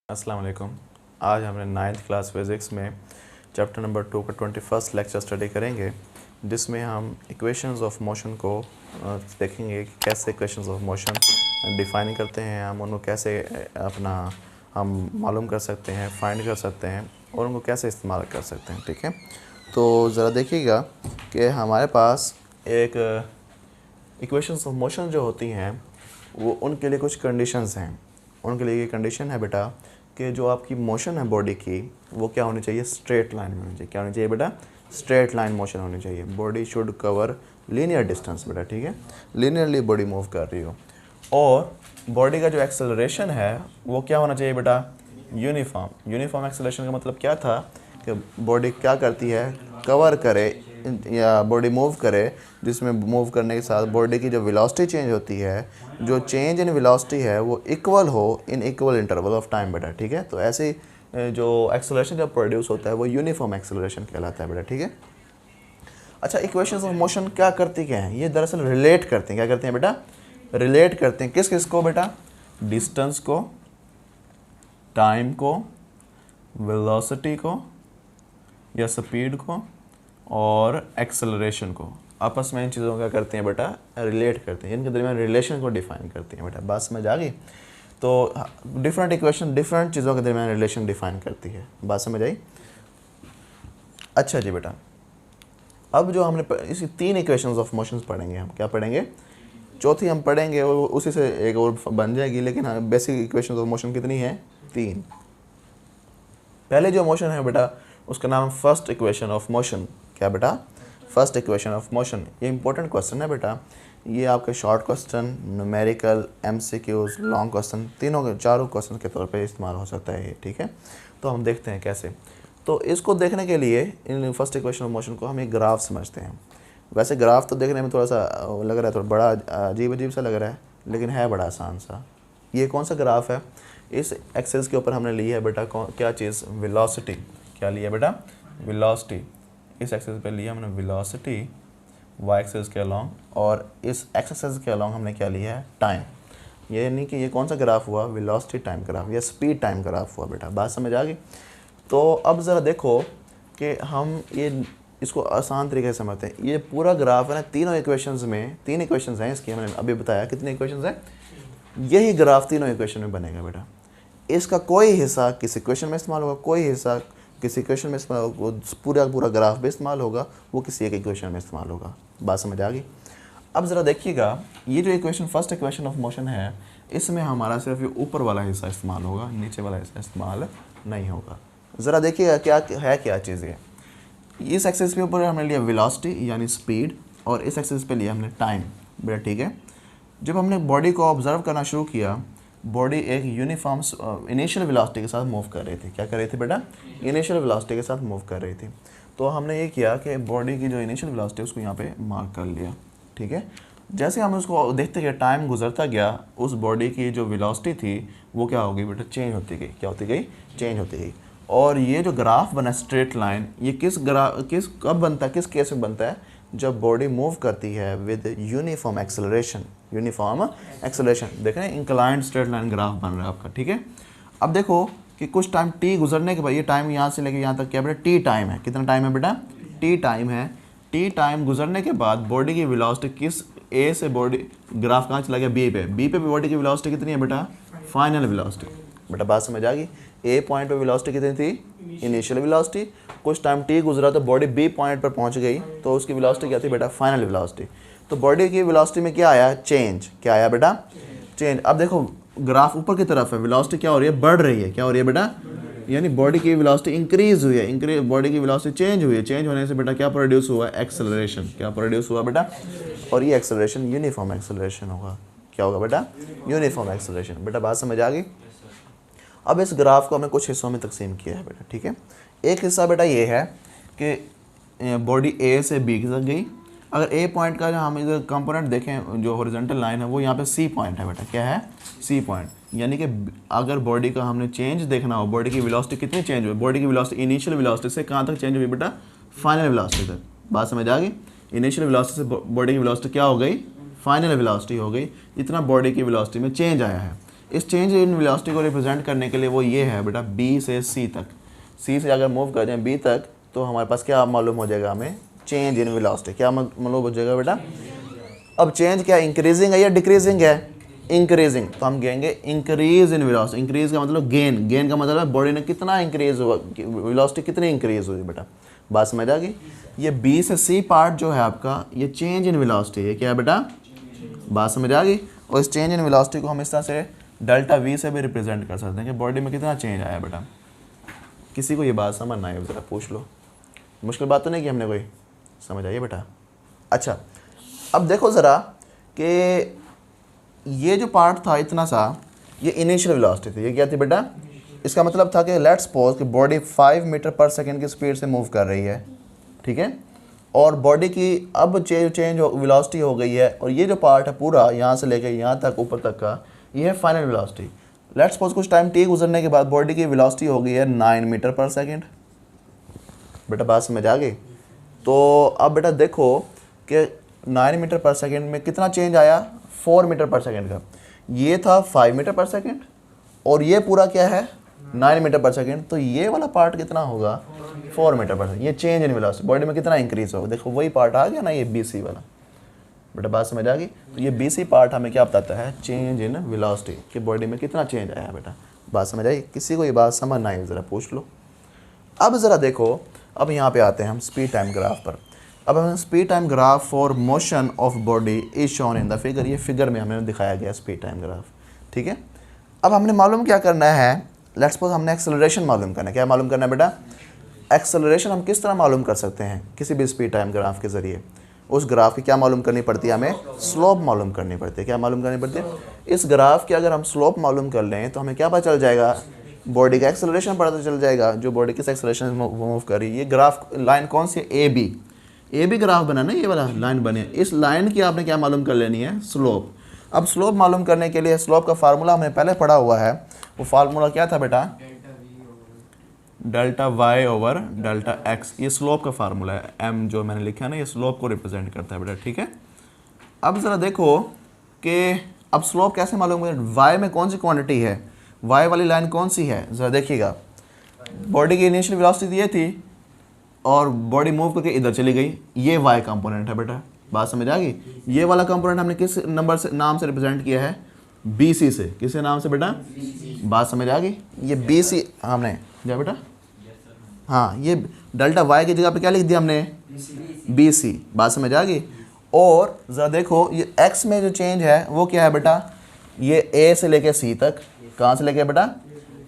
अस्सलाम वालेकुम। आज हमने 9th क्लास फिज़िक्स में चैप्टर नंबर 2 का 21st लेक्चर स्टडी करेंगे, जिसमें हम इक्वेशंस ऑफ मोशन को देखेंगे कि कैसे इक्वेशंस ऑफ मोशन डिफ़ाइन करते हैं, हम उनको कैसे हम मालूम कर सकते हैं, फाइंड कर सकते हैं और उनको कैसे इस्तेमाल कर सकते हैं। ठीक है, तो ज़रा देखिएगा कि हमारे पास एक इक्वेशंस ऑफ मोशन जो होती हैं वो उनके लिए कुछ कंडीशंस हैं। उनके लिए ये कंडीशन है बेटा कि जो आपकी मोशन है बॉडी की वो क्या होनी चाहिए, स्ट्रेट लाइन में होनी चाहिए। क्या होनी चाहिए बेटा, स्ट्रेट लाइन मोशन होनी चाहिए। Body should cover linear distance बेटा, ठीक है, लीनियरली बॉडी मूव कर रही हो। और बॉडी का जो एक्सेलरेशन है वो क्या होना चाहिए बेटा, यूनिफॉर्म। यूनिफॉर्म एक्सेलरेशन का मतलब क्या था कि बॉडी क्या करती है, कवर करे या बॉडी मूव करे, जिसमें मूव करने के साथ बॉडी की जो वेलोसिटी चेंज होती है, जो चेंज इन वेलोसिटी है वो इक्वल हो in equal interval of time बेटा, ठीक है। तो ऐसे जो एक्सेलरेशन जब प्रोड्यूस होता है वो यूनिफॉर्म एक्सेलरेशन कहलाता है बेटा, ठीक है। अच्छा, इक्वेशंस ऑफ मोशन क्या करती क्या हैं, ये दरअसल रिलेट करते हैं। क्या करते हैं बेटा, रिलेट करते हैं किस किस को बेटा, डिस्टेंस को, टाइम को, वेलोसिटी को या स्पीड को और एक्सेलरेशन को। आपस में इन चीज़ों का करते हैं बेटा, रिलेट करते हैं, इनके दरमियान रिलेशन को डिफाइन करते हैं बेटा। बात समझ आ गई। तो डिफरेंट इक्वेशन डिफरेंट चीज़ों के दरमियान रिलेशन डिफाइन करती है। बात समझ आई। अच्छा जी बेटा, अब जो हमने इसी 3 इक्वेशंस ऑफ मोशंस पढ़ेंगे, हम क्या पढ़ेंगे, चौथी हम पढ़ेंगे और उसी से एक और बन जाएगी। लेकिन हाँ, बेसिक इक्वेशंस ऑफ मोशन कितनी है, 3। पहले जो मोशन है बेटा उसका नाम फर्स्ट इक्वेशन ऑफ मोशन। क्या बेटा, फर्स्ट इक्वेशन ऑफ मोशन। ये इंपॉर्टेंट क्वेश्चन है बेटा, ये आपके short question, numerical, MCQs, long question, चारों क्वेश्चन के तौर पे इस्तेमाल हो सकता है ये, ठीक है। तो हम देखते हैं कैसे। तो इसको देखने के लिए in first equation of motion को हम एक ग्राफ समझते हैं। वैसे ग्राफ तो देखने में थोड़ा सा लग रहा है, थोड़ा बड़ा अजीब सा लग रहा है, लेकिन है बड़ा आसान सा। ये कौन सा ग्राफ है, इस एक्सेस के ऊपर हमने ली है बेटा क्या चीज़, वेलोसिटी। क्या लिया बेटा, वेलोसिटी। इस एक्सेस पे लिया हमने वेलोसिटी वाई एक्सेस के अलॉन्ग, और इस एक्स एक्सेस के अलॉन्ग हमने क्या लिया है, टाइम। ये नहीं कि ये कौन सा ग्राफ हुआ, वेलोसिटी टाइम ग्राफ या स्पीड टाइम ग्राफ हुआ बेटा। बात समझ आ गई। तो अब ज़रा देखो कि हम ये इसको आसान तरीके से समझते हैं। ये पूरा ग्राफ है ना, तीनों इक्वेशंस में 3 इक्वेशंस हैं इसकी, हमने अभी बताया कितने इक्वेशंस हैं। यही ग्राफ तीनों इक्वेशन में बनेगा बेटा। इसका कोई हिस्सा किसी इक्वेशन में इस्तेमाल होगा, कोई हिस्सा किसी इक्वेशन में इस्तेमाल होगा, पूरा ग्राफ भी इस्तेमाल होगा, वो किसी एक इक्वेशन में इस्तेमाल होगा। बात समझ आ गई। अब ज़रा देखिएगा, ये जो equation first equation of motion है, इसमें हमारा सिर्फ ये ऊपर वाला हिस्सा इस्तेमाल होगा, नीचे वाला हिस्सा इस्तेमाल नहीं होगा। ज़रा देखिएगा क्या चीज़ है। इस एक्सिस के ऊपर हमने लिया वेलोसिटी यानी स्पीड, और इस एक्सिस पे लिया हमने टाइम बेटा, ठीक है। जब हमने बॉडी को ऑब्जर्व करना शुरू किया, बॉडी एक यूनिफॉर्म इनिशियल वेलोसिटी के साथ मूव कर रही थी। क्या कर रही थी बेटा, इनिशियल वेलोसिटी के साथ मूव कर रही थी। तो हमने ये किया कि बॉडी की जो इनिशियल वेलोसिटी है उसको यहाँ पे मार्क कर लिया, ठीक है। जैसे हम उसको देखते गए, टाइम गुजरता गया, उस बॉडी की जो वेलोसिटी थी वो क्या हो गई बेटा, चेंज होती गई। क्या होती गई, चेंज होती गई। और ये जो ग्राफ बना स्ट्रेट लाइन, ये कब बनता है, किस केस में बनता है, जब बॉडी मूव करती है with uniform acceleration. Uniform acceleration देख रहे हैं, इंक्लाइंड स्ट्रेट लाइन ग्राफ बन रहा है आपका, ठीक है। अब देखो कि कुछ टाइम टी गुजरने के बाद, ये टाइम यहाँ से लेके यहाँ तक क्या बेटा, टी टाइम है। कितना टाइम है बेटा, टी टाइम है। टी टाइम गुजरने के बाद बॉडी की वेलोसिटी किस ए से, बॉडी ग्राफ कहाँ चला गया, बी पे बॉडी की वेलोसिटी कितनी है बेटा, फाइनल वेलोसिटी बेटा। बात समझ आ गई। ए पॉइंट पे वेलोसिटी कितनी थी, इनिशियल वेलोसिटी। कुछ टाइम टी गुजरा तो बॉडी बी पॉइंट पर पहुंच गई, तो उसकी वेलोसिटी क्या थी बेटा, फाइनल वेलोसिटी। तो बॉडी की वेलोसिटी में क्या आया, चेंज। क्या आया बेटा, चेंज। अब देखो ग्राफ ऊपर की तरफ है, वेलोसिटी क्या हो रही है, बढ़ रही है। क्या हो रही है बेटा, यानी बॉडी की वेलोसिटी इंक्रीज हुई है, बॉडी की वेलोसिटी चेंज हुई है। चेंज होने से बेटा क्या प्रोड्यूस हुआ, एक्सेलरेशन। क्या प्रोड्यूस हुआ बेटा, और ये एक्सेलरेशन यूनिफॉर्म एक्सेलरेशन होगा। क्या होगा बेटा, यूनिफॉर्म एक्सेलरेशन बेटा। बात समझ आ गई। अब इस ग्राफ को हमने कुछ हिस्सों में तकसीम किया है बेटा, ठीक है। एक हिस्सा बेटा ये है कि बॉडी ए से बी तक गई। अगर ए पॉइंट का जो हम इधर कंपोनेंट देखें, जो हॉरिजॉन्टल लाइन है वो यहाँ पे सी पॉइंट है बेटा। क्या है, सी पॉइंट। यानी कि अगर बॉडी का हमने चेंज देखना हो, बॉडी की वेलोसिटी कितनी चेंज हुई, बॉडी की वेलोसिटी इनिशियल वेलोसिटी से कहाँ तक चेंज हुई बेटा, फाइनल वेलोसिटी तक। बात समझ आ गई। इनिशियल वेलोसिटी से बॉडी की वेलोसिटी क्या हो गई, फाइनल वेलोसिटी हो गई, इतना बॉडी की वेलोसिटी में चेंज आया है। इस चेंज इन वेलोसिटी को रिप्रेजेंट करने के लिए वो ये है बेटा, बी से सी तक, सी से अगर मूव कर जाए बी तक तो हमारे पास क्या मालूम हो जाएगा हमें, चेंज इन वेलोसिटी। क्या मालूम हो जाएगा बेटा? अब चेंज क्या इंक्रीजिंग है या डिक्रीजिंग है? इंक्रीजिंग। तो हम कहेंगे इंक्रीज इन वेलोसिटी। इंक्रीज का मतलब गेन, गेन का मतलब है बॉडी ने कितना इंक्रीज हुआ, वेलोसिटी कितनी इंक्रीज हुई बेटा। बात समझ आ गई? ये बी से सी पार्ट जो है आपका, ये चेंज इन वेलोसिटी है। क्या है बेटा? बात समझ आ गई? और इस चेंज इन वेलोसिटी को हम इस तरह से डेल्टा वी से भी रिप्रेजेंट कर सकते हैं कि बॉडी में कितना चेंज आया बेटा। किसी को ये बात समझना है ज़रा पूछ लो, मुश्किल बात तो नहीं की हमने कोई, समझ आइए बेटा। अच्छा अब देखो ज़रा कि ये जो पार्ट था इतना सा, ये इनिशियल वेलोसिटी थी। ये क्या थी बेटा? इसका मतलब था कि लेट्स सपोज कि बॉडी 5 मीटर पर सेकंड की स्पीड से मूव कर रही है, ठीक है, और बॉडी की अब चेंज वेलोसिटी हो गई है, और ये जो पार्ट है पूरा यहाँ से लेकर यहाँ तक ऊपर तक का, ये है फाइनल वेलोसिटी। लेट्स सपोज कुछ टाइम टी गुजरने के बाद बॉडी की वेलोसिटी हो गई है 9 मीटर पर सेकंड। बेटा बात समझ आ गई? तो अब बेटा देखो कि 9 मीटर पर सेकंड में कितना चेंज आया, 4 मीटर पर सेकंड का। ये था 5 मीटर पर सेकंड और ये पूरा क्या है 9 मीटर पर सेकंड। तो ये वाला पार्ट कितना होगा, 4 मीटर पर सेकंड। ये चेंज इन वेलोसिटी, बॉडी में कितना इंक्रीज होगा। देखो वही पार्ट आ गया ना, ये बी सी वाला। बेटा बात समझ आ गई? तो ये बी सी पार्ट हमें क्या बताता है, चेंज इन वेलोसिटी, कि बॉडी में कितना चेंज आया बेटा। बात समझ आई? किसी को ये बात समझ ना आई ज़रा पूछ लो। अब ज़रा देखो, अब यहाँ पे आते हैं हम स्पीड टाइम ग्राफ पर। अब हमें speed time graph for motion of body is shown in the figure. ये फिगर में हमें दिखाया गया स्पीड टाइम ग्राफ, ठीक है। अब हमने मालूम क्या करना है, लेट्स सपोज हमने एक्सेलरेशन मालूम करना है। क्या मालूम करना है बेटा? एक्सेलरेशन हम किस तरह मालूम कर सकते हैं किसी भी स्पीड टाइम ग्राफ के ज़रिए। उस ग्राफ की क्या मालूम करनी पड़ती है, हमें स्लोप मालूम करनी पड़ती है। क्या मालूम करनी पड़ती है? इस ग्राफ की अगर हम स्लोप मालूम कर लें तो हमें क्या पता चल जाएगा, बॉडी का एक्सेलरेशन पता चल जाएगा, जो बॉडी किस एक्सेलरेशन में मूव कर रही है। ये ग्राफ लाइन कौन सी है, ए बी ग्राफ बना ना, ये वाला लाइन बने। इस लाइन की आपने क्या मालूम कर लेनी है, स्लोप। अब स्लोप मालूम करने के लिए स्लोप का फार्मूला हमने पहले पढ़ा हुआ है। वो फार्मूला क्या था बेटा, delta y over delta x. ये स्लोप का फार्मूला है। एम जो मैंने लिखा है ना, ये स्लोप को रिप्रेजेंट करता है बेटा, ठीक है। अब ज़रा देखो कि अब स्लोप कैसे मालूम है, वाई में कौन सी क्वांटिटी है, वाई वाली लाइन कौन सी है, ज़रा देखिएगा। बॉडी की इनिशियल वेलोसिटी ये थी और बॉडी मूव करके इधर चली गई, ये वाई कंपोनेंट है बेटा। बात समझ आ गई? ये वाला कंपोनेंट हमने किस नंबर से, नाम से रिप्रेजेंट किया है, बी सी से। किसके नाम से बेटा? बात समझ आ गई? ये बी सी हमने क्या बेटा, हाँ, ये डेल्टा वाई की जगह पे क्या लिख दिया हमने, बी सी। बात समझ आ गई? और ज़रा देखो ये एक्स में जो चेंज है वो क्या है बेटा, ये ए से लेके सी तक। कहाँ से लेके बेटा?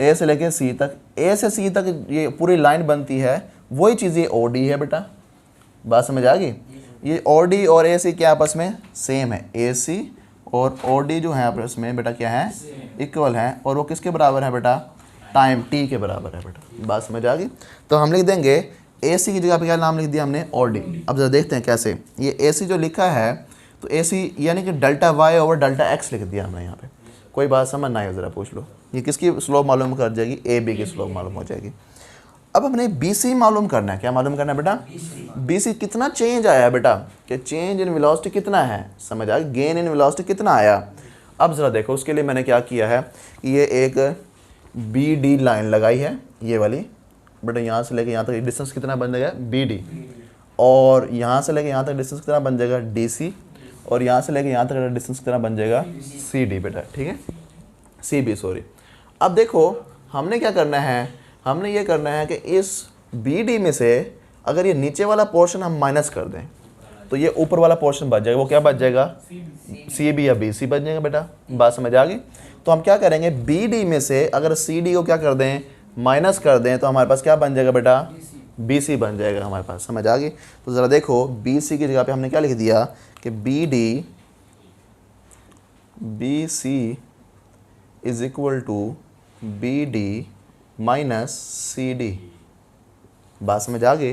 ए से लेके सी तक। ए से सी तक ये पूरी लाइन बनती है, वही चीज़ ये ओ डी है बेटा। बात समझ आ गई? ये ओ डी और ए सी क्या आपस में सेम है, ए सी और ओ डी जो है आपस में बेटा क्या है, इक्वल है। और वो किसके बराबर है बेटा, टाइम टी के बराबर है बेटा। बात समझ आ गई? तो हम लिख देंगे ए सी की जगह पे क्या नाम लिख दिया हमने, ओ डी। अब जरा देखते हैं कैसे। ये ए सी जो लिखा है तो ए सी यानी कि delta y over delta x लिख दिया हमने यहाँ पे। कोई बात समझ ना है ज़रा पूछ लो। ये किसकी स्लोप मालूम कर जाएगी, ए बी की स्लोप मालूम हो जाएगी। अब हमने बी सी मालूम करना है। क्या मालूम करना है बेटा? बी सी कितना चेंज आया है बेटा, कि चेंज इन वेलोसिटी कितना है, समझ आ गया, गेन इन वेलोसिटी कितना आया। अब ज़रा देखो उसके लिए मैंने क्या किया है, ये एक बी डी लाइन लगाई है, ये वाली बेटा। यहाँ से लेके यहाँ तक डिस्टेंस कितना बन जाएगा, बी डी। और यहाँ से लेके यहाँ तक डिस्टेंस कितना बन जाएगा, डी सी। और यहाँ से लेके यहाँ तक डिस्टेंस कितना बन जाएगा, सी डी बेटा, ठीक है, सी बी सॉरी। अब देखो हमने क्या करना है, हमने ये करना है कि इस बी डी में से अगर ये नीचे वाला पोर्शन हम माइनस कर दें तो ये ऊपर वाला पोर्शन बच जाएगा। वो क्या बच जाएगा, सी बी या बी सी बच जाएगा बेटा। बात समझ आ गई? तो हम क्या करेंगे, बी डी में से अगर सी डी को क्या कर दें, माइनस कर दें, तो हमारे पास क्या बन जाएगा बेटा, बी सी बन जाएगा हमारे पास। समझ आ गई? तो ज़रा देखो बी सी की जगह पे हमने क्या लिख दिया कि B D B C is equal to B D minus C D. बात समझ आ गई?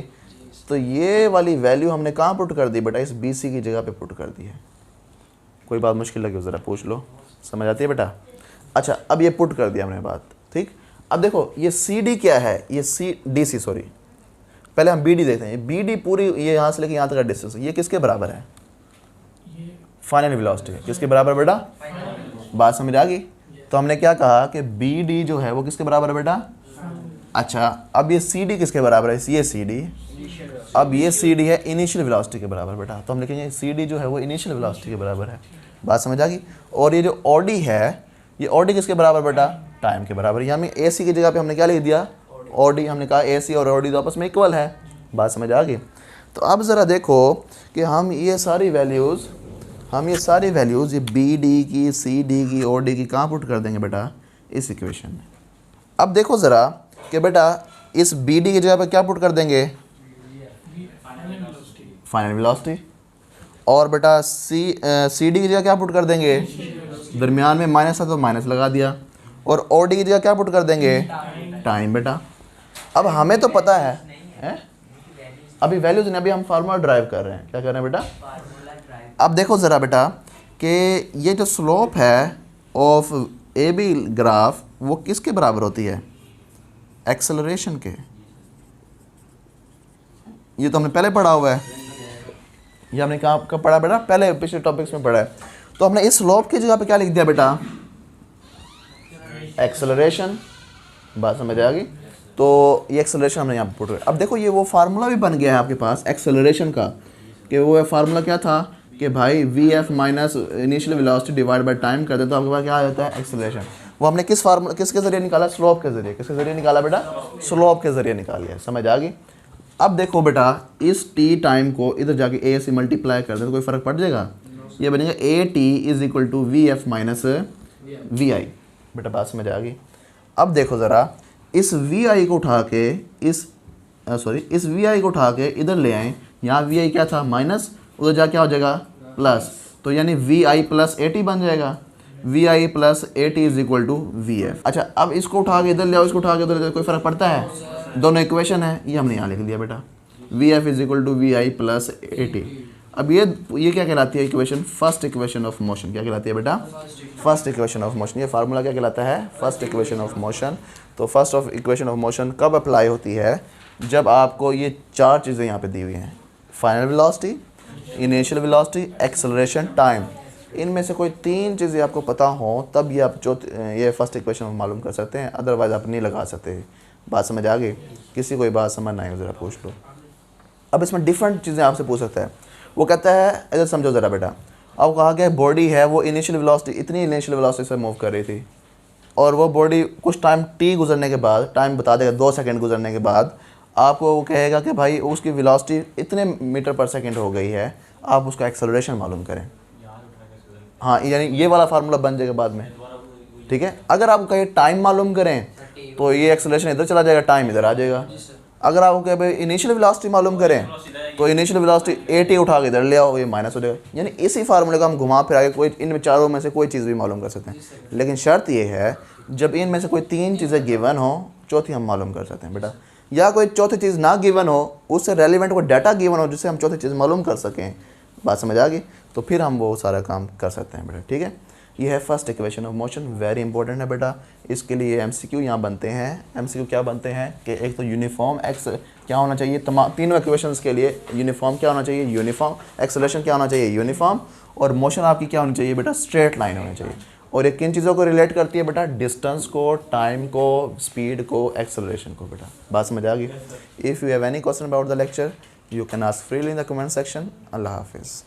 तो ये वाली वैल्यू हमने कहाँ पुट कर दी बेटा, इस बी सी की जगह पे पुट कर दी है। कोई बात मुश्किल लगी ज़रा पूछ लो, समझ आती है बेटा? अच्छा अब ये पुट कर दिया हमने बात, ठीक। अब देखो ये सी डी क्या है, ये सी डी सी सॉरी, पहले हम बी डी देखते हैं। बी डी पूरी ये यहाँ से लेके यहाँ तक का डिस्टेंस, ये किसके बराबर है, फाइनल वेलोसिटी। किसके बराबर बेटा? बात समझ आ गई? तो हमने क्या कहा कि बी डी जो है वो किसके बराबर है बेटा? अच्छा, अब ये सी डी किसके बराबर है? ये सी डी, अब ये सी डी है इनिशियल वेलोसिटी के बराबर बेटा, तो हम लिखेंगे सी डी जो है वो इनिशियल वेलोसिटी के बराबर है। बात समझ आ गई? और ये जो ओ डी है, ये ओ डी किसके बराबर बेटा? टाइम के बराबर। यहाँ में ए सी की जगह पे हमने क्या लिख दिया? O D. हमने कहा ए सी और ओ डी तो आपस में इक्वल है। बात समझ आ गई? तो अब ज़रा देखो कि हम ये सारी वैल्यूज़ ये बी डी की, सी डी की, ओ डी की कहाँ पुट कर देंगे बेटा? इस इक्वेशन में। अब देखो ज़रा कि बेटा इस बी डी की जगह पे क्या पुट कर देंगे? Final velocity. और बेटा सी डी की जगह क्या पुट कर देंगे? दरमियान में माइनस है तो माइनस लगा दिया। और ओ डी की जगह क्या पुट कर देंगे? टाइम बेटा। अब हमें तो पता है अभी वैल्यूज नहीं, अभी हम फार्मूला ड्राइव कर रहे हैं। क्या कर रहे हैं बेटा? अब देखो ज़रा बेटा कि ये जो स्लोप है ऑफ ए बी ग्राफ वो किसके बराबर होती है? एक्सेलरेशन के। ये तो हमने पहले पढ़ा हुआ है, ये हमने कहाँ कब पढ़ा बेटा? पहले पिछले टॉपिक्स में पढ़ा है। तो हमने इस स्लोप की जगह पे क्या लिख दिया बेटा? एक्सेलरेशन। बात समझ आ गई? तो ये एक्सेलरेशन हमने यहाँ पे पुट किया। अब देखो ये वो फार्मूला भी बन गया है आपके पास एक्सेलरेशन का, कि वो फार्मूला क्या था कि भाई we F minus initial velocity divide by time कर दे तो आपके पास क्या आ जाता है? एक्सेलरेशन। वो हमने किसके ज़रिए निकाला? स्लोप के ज़रिए। किसके ज़रिए निकाला बेटा? स्लोप के ज़रिए निकाल लिया। समझ आ गई? अब देखो बेटा इस टी टाइम को इधर जाके ए से मल्टीप्लाई कर दे तो कोई फ़र्क पड़ जाएगा? ये बनेगा A T is equal to we F minus V I. बेटा बात समझ आ गई? अब देखो ज़रा इस वी आई को उठा के इस वी आई को उठा के इधर ले आएँ। यहाँ वी आई क्या था? माइनस, उधर जा क्या हो जाएगा? प्लस। तो यानी वी आई प्लस ए टी बन जाएगा। V I plus A t is equal to we f. अच्छा, अब इसको उठा के इधर ले आओ, इसको उठा के इधर ले आओ, कोई फ़र्क पड़ता है? दोनों इक्वेशन है, ये हमने यहाँ लिख दिया बेटा। V F is equal to V I plus A T. अब ये क्या कहलाती है equation? First equation of motion. क्या कहलाती है बेटा? First equation of motion. ये फार्मूला क्या कहलाता है? First equation of motion. तो first of equation of motion कब अप्लाई होती है? जब आपको ये चार चीज़ें यहाँ पे दी हुई हैं, final velocity, initial velocity, acceleration, time. इनमें से कोई तीन चीज़ें आपको पता हो तब ये आप ये फर्स्ट इक्वेशन मालूम कर सकते हैं, अदरवाइज़ आप नहीं लगा सकते। बात समझ आ गई? किसी कोई बात समझ ना आए ज़रा पूछ लो। अब इसमें डिफरेंट चीज़ें आपसे पूछ सकता है। वो कहता है इधर समझो ज़रा बेटा, अब कहा गया बॉडी है वो इनिशियल वेलोसिटी, इतनी इनिशियल वेलोसिटी से मूव कर रही थी और वो बॉडी कुछ टाइम टी गुजरने के बाद, टाइम बता देगा 2 सेकंड गुजरने के बाद, आपको वो कहेगा कि भाई उसकी वेलोसिटी इतने मीटर पर सेकंड हो गई है, आप उसका एक्सेलरेशन मालूम करें। हाँ, यानी ये वाला फार्मूला बन जाएगा बाद में। ठीक है? अगर आप कहे टाइम मालूम करें तो ये एक्सेलरेशन इधर चला जाएगा, टाइम इधर आ जाएगा। अगर आप कहे भाई इनिशियल वेलोसिटी मालूम करें तो इनिशियल वेलोसिटी ए टी उठा के इधर ले आओ, ये माइनस हो जाएगा। यानी इसी फार्मूले को हम घुमा फिरा के कोई इनमें चारों में से कोई चीज़ भी मालूम कर सकते हैं। लेकिन शर्त ये है जब इनमें से कोई तीन चीज़ें गिवन हो, चौथी हम मालूम कर सकते हैं बेटा, या कोई चौथी चीज़ ना गिवन हो, उससे रेलिवेंट कोई डाटा गिवन हो जिससे हम चौथी चीज़ मालूम कर सकें। बात समझ आ गई? तो फिर हम वो सारा काम कर सकते हैं बेटा। ठीक है? ये है first equation of motion, very important है बेटा। इसके लिए एमसीक्यू यहाँ बनते हैं। एमसीक्यू क्या बनते हैं कि एक तो यूनिफॉर्म एक्स क्या होना चाहिए, तमाम तीनों इक्वेशंस के लिए यूनिफॉर्म क्या होना चाहिए? यूनिफॉर्म। एक्सेलरेशन क्या होना चाहिए? यूनिफॉर्म। और मोशन आपकी क्या होनी चाहिए बेटा? स्ट्रेट लाइन होनी चाहिए। और ये किन चीज़ों को रिलेट करती है बेटा? डिस्टेंस को, टाइम को, स्पीड को, एक्सेलरेशन को बेटा। बात समझ आ गई? If you have any question about the lecture you can ask freely in the comment section. अल्लाह हाफिज़।